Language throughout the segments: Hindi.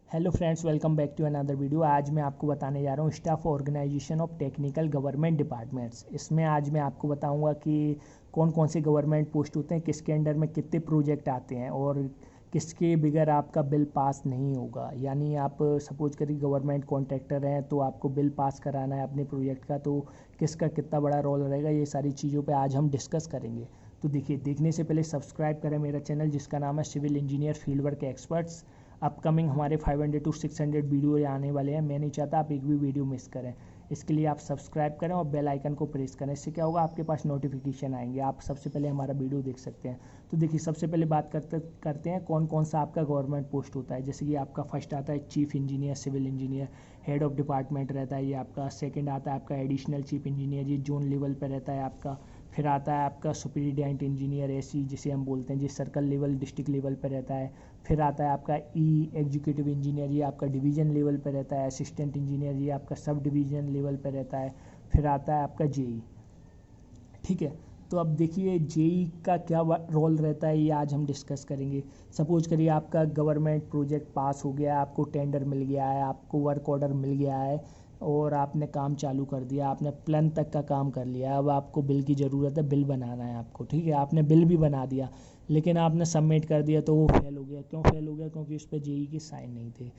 Hello friends, welcome back to another video. आज मैं आपको बताने जा रहा हूँ staff organisation of technical government departments. इसमें आज मैं आपको बताऊँगा कि कौन कौन से गवर्नमेंट पोस्ट होते हैं, किसके अंडर में कितने प्रोजेक्ट आते हैं और किसके बगैर आपका बिल पास नहीं होगा। यानी आप सपोज करिए गवर्नमेंट कॉन्ट्रैक्टर हैं तो आपको बिल पास कराना है अपने प्रोजेक्ट का, तो किसका कितना बड़ा रोल रहेगा, ये सारी चीज़ों पर आज हम डिस्कस करेंगे। तो देखिए, देखने से पहले सब्सक्राइब करें मेरा चैनल जिसका नाम है civil engineer field work experts. Upcoming हमारे 500 टू 600 वीडियो आने वाले हैं। मैं नहीं चाहता आप एक भी वीडियो मिस करें, इसके लिए आप सब्सक्राइब करें और बेल आइकन को प्रेस करें। इससे क्या होगा, आपके पास नोटिफिकेशन आएंगे, आप सबसे पहले हमारा वीडियो देख सकते हैं। तो देखिए, सबसे पहले बात करते हैं कौन कौन सा आपका गवर्नमेंट पोस्ट होता है। जैसे कि आपका फर्स्ट आता है chief engineer civil engineer, head of department रहता है ये आपका। सेकंड आता है आपका एडिशनल चीफ इंजीनियर, ये जोन लेवल पर रहता है आपका। फिर आता है आपका सुपरिटेंडेंट इंजीनियर एसी जिसे हम बोलते हैं, जिस सर्कल लेवल डिस्ट्रिक्ट लेवल पर रहता है। फिर आता है आपका ई एग्जीक्यूटिव इंजीनियर, ये आपका डिवीज़न लेवल पर रहता है। असिस्टेंट इंजीनियर ये आपका सब डिवीज़न लेवल पर रहता है। फिर आता है आपका जेई। ठीक है, तो अब देखिए जेई का क्या रोल रहता है, ये आज हम डिस्कस करेंगे। सपोज करिए आपका गवर्नमेंट प्रोजेक्ट पास हो गया है, आपको टेंडर मिल गया है, आपको वर्क ऑर्डर मिल गया है और आपने काम चालू कर दिया, आपने प्लान तक का काम कर लिया। अब आपको बिल की ज़रूरत है, बिल बनाना है आपको। ठीक है, आपने बिल भी बना दिया लेकिन आपने सबमिट कर दिया तो वो फेल हो गया। क्यों फेल हो गया? क्योंकि उस पर जेई के साइन नहीं थे।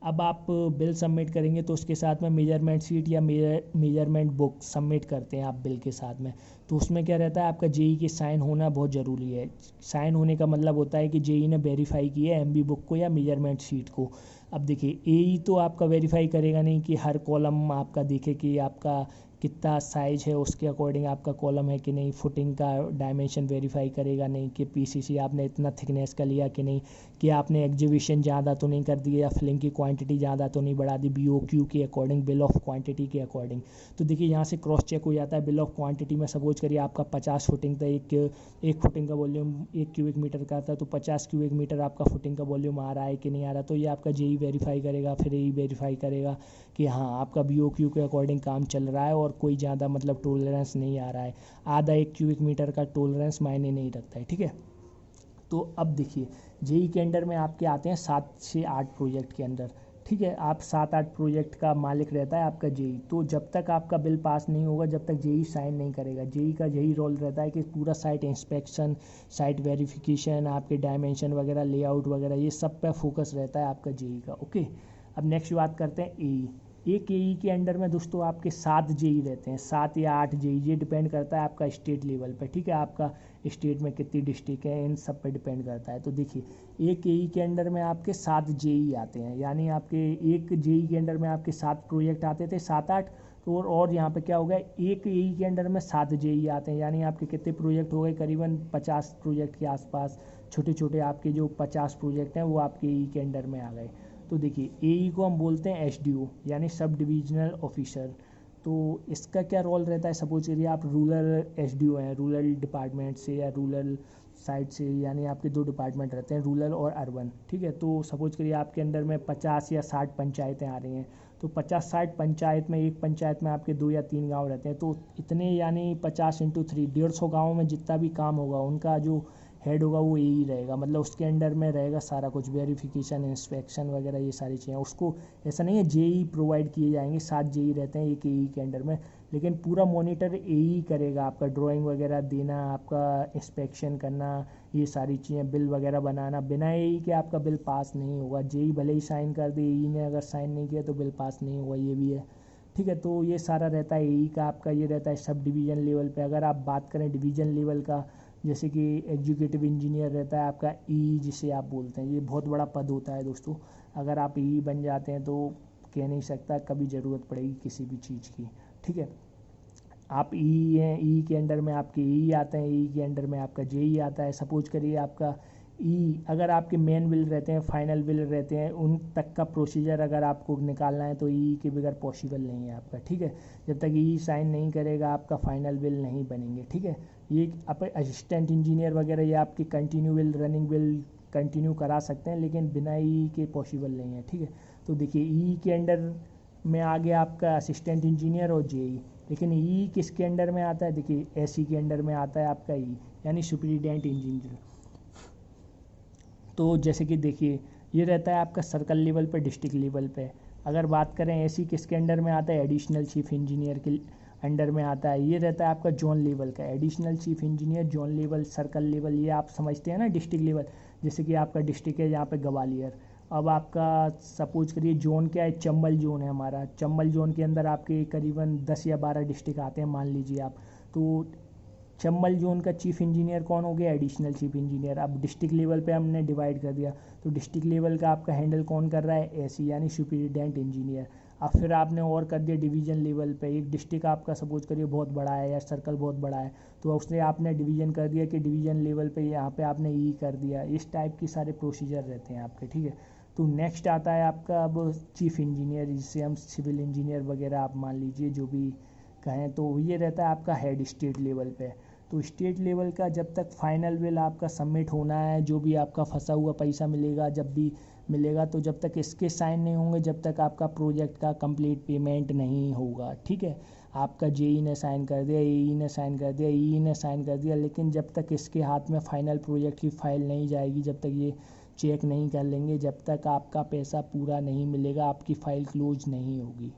अब आप बिल सबमिट करेंगे तो उसके साथ में मेजरमेंट शीट या मेजरमेंट बुक सबमिट करते हैं आप बिल के साथ में। तो उसमें क्या रहता है, आपका जेई के साइन होना बहुत ज़रूरी है। साइन होने का मतलब होता है कि जेई ने वेरीफाई किया है एमबी बुक को या मेजरमेंट शीट को। अब देखिए, एई तो आपका वेरीफाई करेगा नहीं कि हर कॉलम आपका देखे कि आपका कितना साइज है, उसके अकॉर्डिंग आपका कॉलम है कि नहीं। फुटिंग का डायमेंशन वेरीफाई करेगा नहीं कि पीसीसी आपने इतना थिकनेस का लिया कि नहीं, कि आपने एग्जीबिशन ज़्यादा तो नहीं कर दिया या फिलिंग की क्वांटिटी ज़्यादा तो नहीं बढ़ा दी बीओक्यू के अकॉर्डिंग, बिल ऑफ क्वांटिटी के अकॉर्डिंग। तो देखिए, यहाँ से क्रॉस चेक हो जाता है। बिल ऑफ क्वांटिटी में सपोज करिए आपका 50 फुटिंग था, एक फुटिंग का वॉल्यूम 1 क्यूबिक मीटर का था, तो 50 क्यूबिक मीटर आपका फुटिंग का वॉल्यूम आ रहा है कि नहीं आ रहा। तो ये आपका जेई वेरीफाई करेगा। फिर एई वेरीफाई करेगा कि हाँ आपका बीओक्यू के अकॉर्डिंग काम चल रहा है और कोई ज़्यादा मतलब टोलरेंस नहीं आ रहा है। आधा 1 क्यूबिक मीटर का टोलरेंस मायने नहीं रखता है। ठीक है, तो अब देखिए, जेई के अंडर में आपके आते हैं 7 से 8 प्रोजेक्ट के अंदर। ठीक है, आप 7-8 प्रोजेक्ट का मालिक रहता है आपका जेई। तो जब तक आपका बिल पास नहीं होगा, जब तक जेई साइन नहीं करेगा, जेई का यही रोल रहता है कि पूरा साइट इंस्पेक्शन, साइट वेरिफिकेशन, आपके डायमेंशन वगैरह, लेआउट वगैरह, ये सब पे फोकस रहता है आपका जेई का। ओके, अब नेक्स्ट बात करते हैं एई। एक एई के अंडर में दोस्तों आपके 7 जेई रहते हैं, 7 या 8 जेई, ये डिपेंड करता है आपका स्टेट लेवल पे। ठीक है, आपका स्टेट में कितनी डिस्ट्रिक्ट है, इन सब पे डिपेंड करता है। तो देखिए, एक एई के अंडर में आपके 7 जेई आते हैं, यानी आपके एक जेई के अंडर में आपके 7 प्रोजेक्ट आते थे, 7-8। तो और यहाँ पे क्या हो गया, एक एई के अंडर में 7 जेई आते हैं, यानी आपके कितने प्रोजेक्ट हो गए, करीबन 50 प्रोजेक्ट के आसपास। छोटे छोटे आपके जो 50 प्रोजेक्ट हैं वो आपके एई के अंडर में आ गए। तो देखिए, एई को हम बोलते हैं एसडीओ यानी सब डिविजनल ऑफिसर। तो इसका क्या रोल रहता है, सपोज करिए आप रूरल एसडीओ हैं, रूरल डिपार्टमेंट से या रूरल साइड से, यानी आपके 2 डिपार्टमेंट रहते हैं, रूरल और अर्बन। ठीक है, तो सपोज करिए आपके अंडर में 50 या 60 पंचायतें आ रही हैं। तो 50-60 पंचायत में, एक पंचायत में आपके 2 या 3 गांव रहते हैं, तो इतने यानी 50 × 3 150 गाँव में जितना भी काम होगा उनका जो हेड होगा वो यही रहेगा। मतलब उसके अंडर में रहेगा सारा कुछ, वेरिफिकेशन, इंस्पेक्शन वगैरह, ये सारी चीज़ें उसको। ऐसा नहीं है जेई प्रोवाइड किए जाएंगे, 7 जेई रहते हैं एक एई के अंडर में, लेकिन पूरा मॉनिटर एई करेगा। आपका ड्राइंग वगैरह देना, आपका इंस्पेक्शन करना, ये सारी चीज़ें, बिल वगैरह बनाना। बिना एई के आपका बिल पास नहीं होगा। जेई भले ही साइन कर दे, एई ने अगर साइन नहीं किया तो बिल पास नहीं होगा, ये भी है। ठीक है, तो ये सारा रहता है एई का। आपका ये रहता है सब डिवीज़न लेवल पे। अगर आप बात करें डिवीज़न लेवल का, जैसे कि एग्जीक्यूटिव इंजीनियर रहता है आपका ई जिसे आप बोलते हैं, ये बहुत बड़ा पद होता है दोस्तों। अगर आप ई बन जाते हैं तो कह नहीं सकता कभी ज़रूरत पड़ेगी किसी भी चीज़ की। ठीक है, आप ई हैं, ई के अंडर में आपके ई आते हैं, ई के अंडर में आपका जेई आता है। सपोज करिए आपका ई, अगर आपके मेन बिल रहते हैं, फाइनल बिल रहते हैं, उन तक का प्रोसीजर अगर आपको निकालना है तो ई के बगैर पॉसिबल नहीं है आपका। ठीक है, जब तक ई साइन नहीं करेगा आपका फाइनल बिल नहीं बनेंगे। ठीक है, ये आप असिस्टेंट इंजीनियर वगैरह ये आपकी continue bill, running bill continue करा सकते हैं, लेकिन बिना ई के पॉसिबल नहीं है। ठीक है, तो देखिए, ई के अंडर में आ गया आपका असिस्टेंट इंजीनियर और जेई। लेकिन ई किसके अंडर में आता है, देखिए एसी के अंडर में आता है आपका ई, यानी सुपरिटेंडेंट इंजीनियर। तो जैसे कि देखिए, ये रहता है आपका सर्कल लेवल पे, डिस्ट्रिक्ट लेवल पे। अगर बात करें ऐसी किसके अंडर में आता है, एडिशनल चीफ इंजीनियर के अंडर में आता है। ये रहता है आपका जोन लेवल का, additional chief engineer, zone level, circle level, ये आप समझते हैं ना डिस्ट्रिक्ट लेवल। जैसे कि आपका डिस्ट्रिक्ट है यहाँ पे ग्वालियर, अब आपका सपोज करिए जोन क्या है, चंबल जोन है हमारा। चंबल जोन के अंदर आपके करीबन 10 या 12 डिस्ट्रिक्ट आते हैं मान लीजिए आप। तो चंबल जोन का चीफ इंजीनियर कौन हो गया, एडिशनल चीफ इंजीनियर। अब डिस्ट्रिक्ट लेवल पे हमने डिवाइड कर दिया, तो डिस्ट्रिक्ट लेवल का आपका हैंडल कौन कर रहा है, एसी यानी सुपरिटेंडेंट इंजीनियर। अब फिर आपने और कर दिया डिवीजन लेवल पे, एक डिस्ट्रिक्ट आपका सपोज करिए बहुत बड़ा है या सर्कल बहुत बड़ा है, तो उसने आपने डिवीजन कर दिया कि डिवीजन लेवल पे यहाँ पे आपने ई कर दिया। इस टाइप की सारे प्रोसीजर रहते हैं आपके, ठीक है। तो नेक्स्ट आता है आपका अब चीफ इंजीनियर, जिससे हम सिविल इंजीनियर वगैरह आप मान लीजिए जो भी कहें। तो ये रहता है आपका हेड स्टेट लेवल पे। तो स्टेट लेवल का जब तक फाइनल बिल आपका सबमिट होना है, जो भी आपका फंसा हुआ पैसा मिलेगा जब भी मिलेगा, तो जब तक इसके साइन नहीं होंगे, जब तक आपका प्रोजेक्ट का कंप्लीट पेमेंट नहीं होगा, ठीक है। आपका जेई ने साइन कर दिया, एई ने साइन कर दिया, ई ने साइन कर दिया, लेकिन जब तक इसके हाथ में फाइनल प्रोजेक्ट की फाइल नहीं जाएगी, जब तक ये चेक नहीं कर लेंगे, जब तक आपका पैसा पूरा नहीं मिलेगा, आपकी फ़ाइल क्लोज नहीं होगी,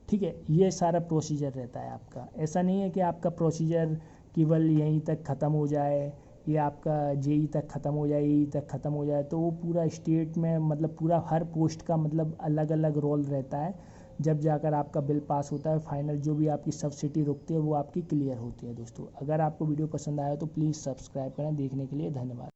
ठीक है। ये सारा प्रोसीजर रहता है आपका। ऐसा नहीं है कि आपका प्रोसीजर केवल यहीं तक ख़त्म हो जाए, ये आपका जेई तक ख़त्म हो जाए, ई तक ख़त्म हो जाए। तो वो पूरा स्टेट में मतलब पूरा हर पोस्ट का मतलब अलग अलग रोल रहता है। जब जाकर आपका बिल पास होता है फाइनल, जो भी आपकी सब्सिडी रुकती है वो आपकी क्लियर होती है। दोस्तों अगर आपको वीडियो पसंद आया तो प्लीज़ सब्सक्राइब करें। देखने के लिए धन्यवाद।